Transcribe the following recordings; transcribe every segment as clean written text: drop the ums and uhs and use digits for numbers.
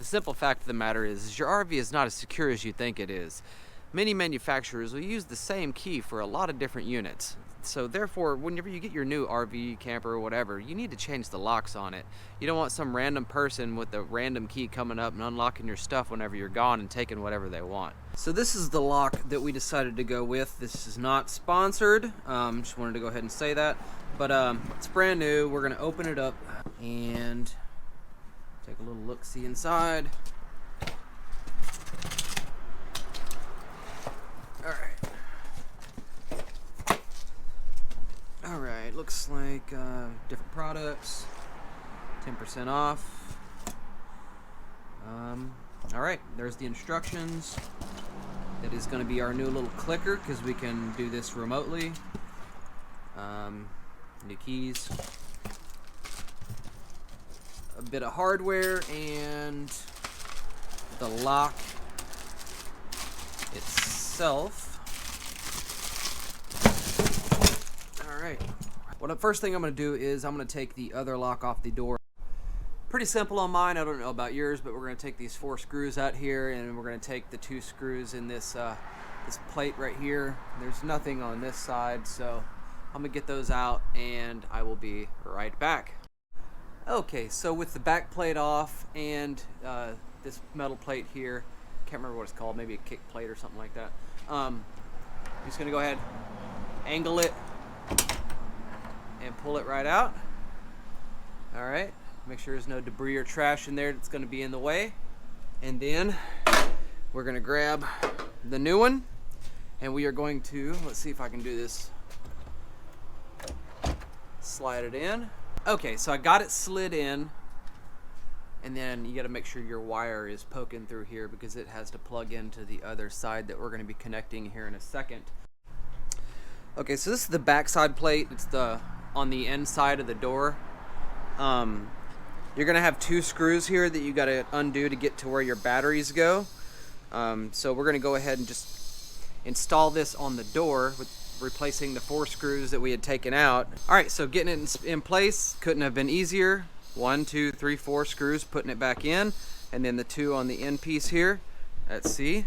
simple fact of the matter is your RV is not as secure as you think it is. Many manufacturers will use the same key for a lot of different units. So therefore, whenever you get your new RV, camper, or whatever, you need to change the locks on it. You don't want some random person with a random key coming up and unlocking your stuff whenever you're gone and taking whatever they want. So this is the lock that we decided to go with. This is not sponsored. Just wanted to go ahead and say that. But it's brand new. We're going to open it up and take a little look-see inside. Alright, looks like different products, 10% off. Alright, there's the instructions. That is going to be our new little clicker because we can do this remotely. New keys. A bit of hardware and the lock itself. Alright, well, the first thing I'm going to do is I'm going to take the other lock off the door. Pretty simple on mine, I don't know about yours, but we're going to take these 4 screws out here and we're going to take the 2 screws in this this plate right here. There's nothing on this side, so I'm going to get those out and I will be right back. Okay, so with the back plate off and this metal plate here, can't remember what it's called, maybe a kick plate or something like that. I'm just going to go ahead, angle it, and pull it right out. Alright, make sure there's no debris or trash in there that's going to be in the way. And then we're going to grab the new one and we are going to, let's see if I can do this, slide it in. Okay, so I got it slid in, and then you got to make sure your wire is poking through here because it has to plug into the other side that we're going to be connecting here in a second. Okay, so this is the back side plate. It's the on the inside of the door. You're gonna have 2 screws here that you got to undo to get to where your batteries go. So we're gonna go ahead and just install this on the door with replacing the 4 screws that we had taken out. All right, so getting it in place couldn't have been easier. 1, 2, 3, 4 screws, putting it back in, and then the 2 on the end piece here. Let's see.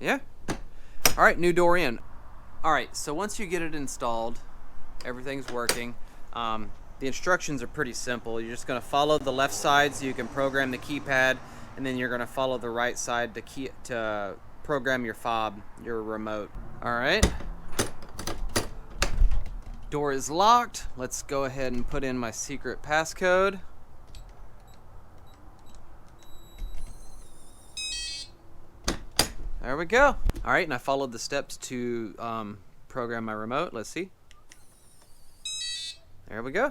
Yeah. All right, new door in. All right, so once you get it installed, everything's working. The instructions are pretty simple. You're just going to follow the left side so you can program the keypad, and then you're going to follow the right side to program your fob, your remote. All right. Door is locked. Let's go ahead and put in my secret passcode. There we go. All right, and I followed the steps to program my remote. Let's see. There we go.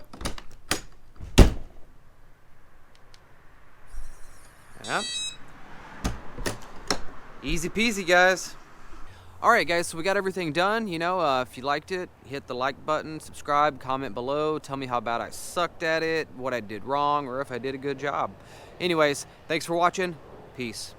Yep. Easy peasy, guys. Alright guys, so we got everything done. You know, if you liked it, hit the like button, subscribe, comment below, tell me how bad I sucked at it, what I did wrong, or if I did a good job. Anyways, thanks for watching. Peace.